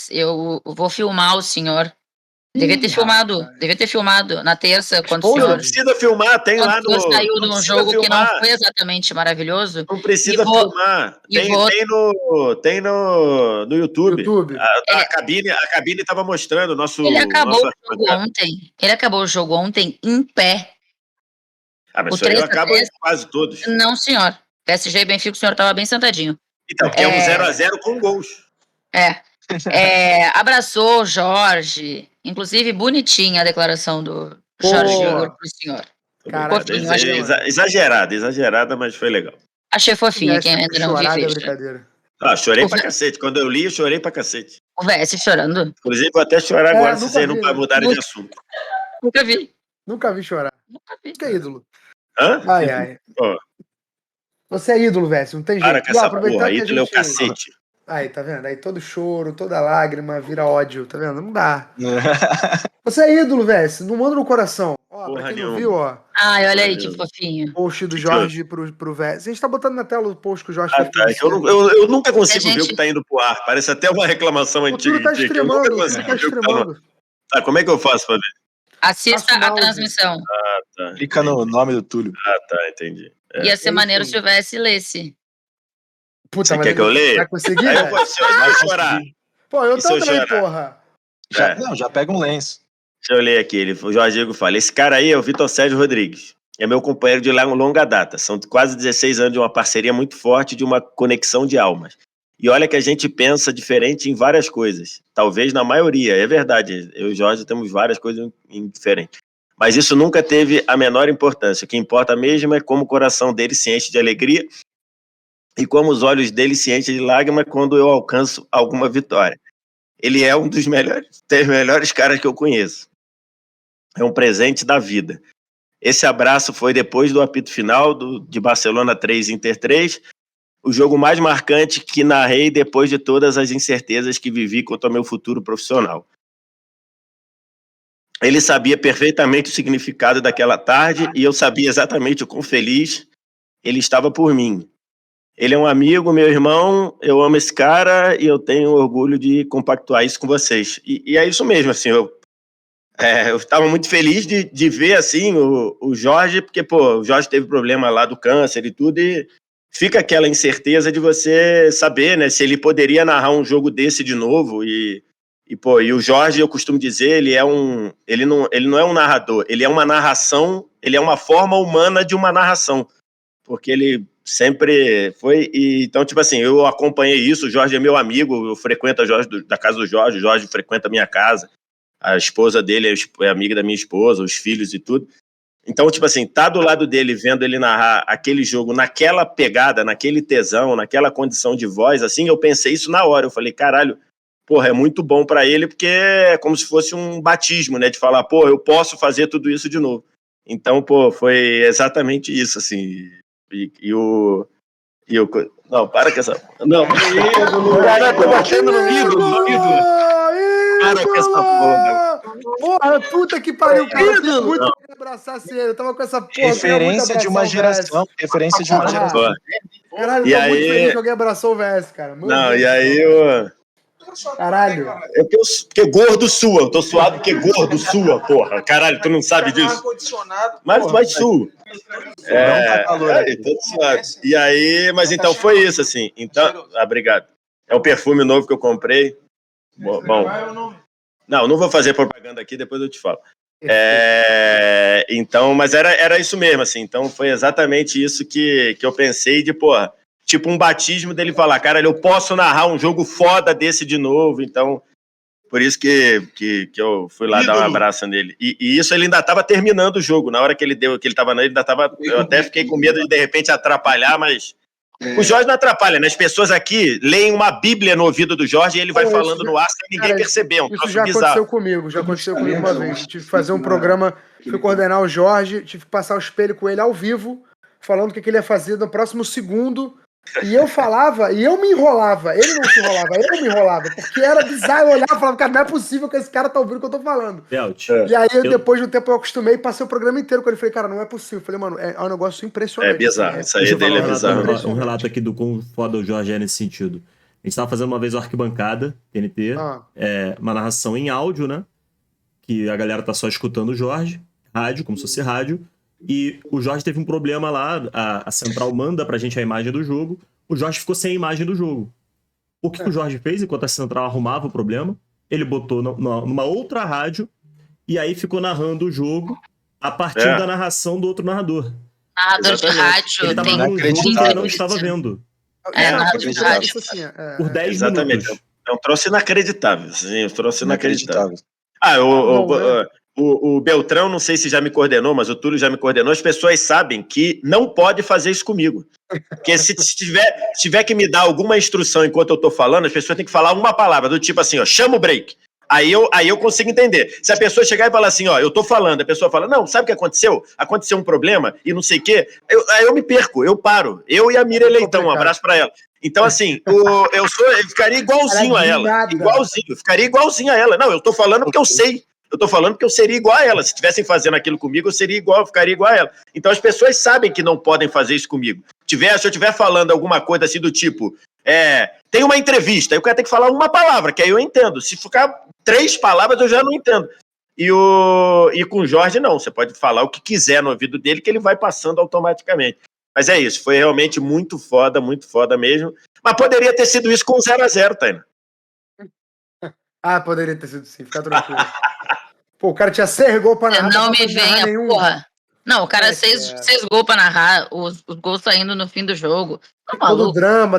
eu vou filmar o senhor. Devia ter filmado na terça, quando o Pô, senhor... não precisa filmar, tem lá no... saiu de Não um precisa jogo que não filmar. foi exatamente maravilhoso. Não precisa filmar. Tem no YouTube. A cabine estava mostrando o nosso... Ele acabou o jogo ontem. Ele acabou o jogo ontem em pé. Mas isso aí eu acabo em quase todos. Não, senhor. PSG e Benfica, o senhor estava bem sentadinho. Então, porque é um 0x0 com gols. Abraçou o Jorge. Inclusive, bonitinha a declaração do Jorge Igor pro senhor. Fofinho, exagerada, mas foi legal. Achei fofinha, quem ainda não viu. Brincadeira. Chorei pra cacete. Quando eu li, eu chorei pra cacete. O VS chorando? Inclusive, vou até chorar agora, se vocês não mudarem de assunto. Nunca vi. Nunca vi chorar. Você é ídolo. Hã? Ai. Você é ídolo, VS, não tem jeito. Para com essa porra, ídolo é o cacete. Aí, tá vendo? Aí todo choro, toda lágrima vira ódio, tá vendo? Não dá. Você é ídolo, VS, não manda no coração. Pra quem não viu, Ai, olha aí que fofinho. Post do Jorge pro VS. A gente tá botando na tela o post que o Jorge fez. Eu nunca consigo ver o que tá indo pro ar. Parece até uma reclamação antiga. Tá extremando. Tá, como é que eu faço pra ver? Assista a transmissão. Tá. Clica no nome do Túlio. Tá, entendi. Ia ser maneiro se o VS lesse. Puta, você quer que eu leia? Vai conseguir? Aí eu vou chorar. Pô, eu também, porra. Já pega um lenço. Deixa eu ler aqui. O Jorge Igor fala: esse cara aí é o Vitor Sérgio Rodrigues. É meu companheiro de longa data. São quase 16 anos de uma parceria muito forte, de uma conexão de almas. E olha que a gente pensa diferente em várias coisas. Talvez na maioria, é verdade. Eu e o Jorge temos várias coisas diferentes. Mas isso nunca teve a menor importância. O que importa mesmo é como o coração dele se enche de alegria e como os olhos dele se enchem de lágrima quando eu alcanço alguma vitória. Ele é um dos melhores caras que eu conheço. É um presente da vida. Esse abraço foi depois do apito final de Barcelona 3, Inter 3, o jogo mais marcante que narrei depois de todas as incertezas que vivi quanto ao meu futuro profissional. Ele sabia perfeitamente o significado daquela tarde e eu sabia exatamente o quão feliz ele estava por mim. Ele é um amigo, meu irmão, eu amo esse cara e eu tenho orgulho de compactuar isso com vocês. E é isso mesmo, assim, eu estava muito feliz de ver, assim, o Jorge, porque, o Jorge teve problema lá do câncer e tudo, e fica aquela incerteza de você saber, né, se ele poderia narrar um jogo desse de novo, e o Jorge, eu costumo dizer, ele não é um narrador, ele é uma narração, ele é uma forma humana de uma narração, porque ele sempre foi, então, tipo assim, eu acompanhei isso, o Jorge é meu amigo, eu frequento da casa do Jorge, o Jorge frequenta a minha casa, a esposa dele é amiga da minha esposa, os filhos e tudo. Então, tipo assim, tá do lado dele, vendo ele narrar aquele jogo naquela pegada, naquele tesão, naquela condição de voz, assim, eu pensei isso na hora, eu falei, caralho, é muito bom pra ele, porque é como se fosse um batismo, né, de falar, eu posso fazer tudo isso de novo. Então, foi exatamente isso, assim, não, para com essa... Não, cara, tô batendo no ídolo. Para com essa porra. Porra, puta que pariu, cara. Eu muito queria abraçar ele. Eu tava com essa porra. Referência de uma geração. Referência de uma geração. Caralho, eu tô muito feliz que alguém abraçou o VS, cara. Não, e aí eu... Caralho. Porque gordo sua. Eu tô suado porque gordo sua, porra. Caralho, tu não sabe disso? Mas sua. Todo suado. E aí, mas então foi isso, assim. Então, obrigado. É o perfume novo que eu comprei. Bom. Não vou fazer propaganda aqui, depois eu te falo. Então, mas era isso mesmo, assim. Então foi exatamente isso que eu pensei de, tipo um batismo dele falar, cara, eu posso narrar um jogo foda desse de novo. Então, por isso que eu fui lá dar um abraço nele. E isso ele ainda tava terminando o jogo. Na hora que ele tava nele, ainda tava. Eu até fiquei com medo de repente atrapalhar, mas. O Jorge não atrapalha, né? As pessoas aqui leem uma bíblia no ouvido do Jorge e ele vai falando no ar sem ninguém perceber. Isso já aconteceu comigo, uma vez. Tive que fazer um programa, fui coordenar o Jorge, tive que passar o espelho com ele ao vivo, falando o que ele ia fazer no próximo segundo. E eu falava, e eu me enrolava. Ele não se enrolava, eu me enrolava. Porque era bizarro, eu olhava e falava, cara, não é possível que esse cara tá ouvindo o que eu tô falando. E aí, depois de um tempo, eu acostumei e passei o programa inteiro com ele. Falei, cara, não é possível. Falei, mano, é um negócio impressionante. É bizarro, isso aí dele é bizarro. Um relato aqui do quão foda o Jorge é nesse sentido. gente tava fazendo uma vez o Arquibancada, TNT, uma narração em áudio, né? Que a galera tá só escutando o Jorge, rádio, como se fosse rádio, e o Jorge teve um problema lá, a central manda pra gente a imagem do jogo, o Jorge ficou sem a imagem do jogo. O que o Jorge fez, enquanto a central arrumava o problema, ele botou numa outra rádio, e aí ficou narrando o jogo a partir da narração do outro narrador. Narrador de rádio. Ele tava narrando um jogo que ele não estava vendo. Por 10 minutos. É um troço inacreditável. Sim, um troço inacreditável. O Beltrão, não sei se já me coordenou, mas o Túlio já me coordenou. As pessoas sabem que não pode fazer isso comigo. Porque se tiver que me dar alguma instrução enquanto eu tô falando, as pessoas têm que falar uma palavra, do tipo assim, ó, chama o break. Aí eu consigo entender. Se a pessoa chegar e falar assim, ó, eu tô falando, a pessoa fala, não, sabe o que aconteceu? Aconteceu um problema e não sei o quê. Aí eu me perco, eu paro. Eu e a Miriam Leitão, um abraço pra ela. Então, assim, eu ficaria igualzinho a ela. Igualzinho, ficaria igualzinho a ela. Não, eu tô falando porque eu sei. Eu tô falando porque eu seria igual a ela. Se estivessem fazendo aquilo comigo, eu ficaria igual a ela. Então as pessoas sabem que não podem fazer isso comigo. Se eu estiver falando alguma coisa assim do tipo, tem uma entrevista, aí o cara tem que falar uma palavra, que aí eu entendo. Se ficar 3 palavras, eu já não entendo. E com o Jorge, não. Você pode falar o que quiser no ouvido dele, que ele vai passando automaticamente. Mas é isso, foi realmente muito foda mesmo. Mas poderia ter sido isso com 0-0, Taina. Poderia ter sido sim, fica tranquilo. Pô, o cara tinha 6 gols pra narrar. Não me venha, porra. Não, o cara 6 gols pra narrar, os gols saindo no fim do jogo. Tá maluco. Todo o drama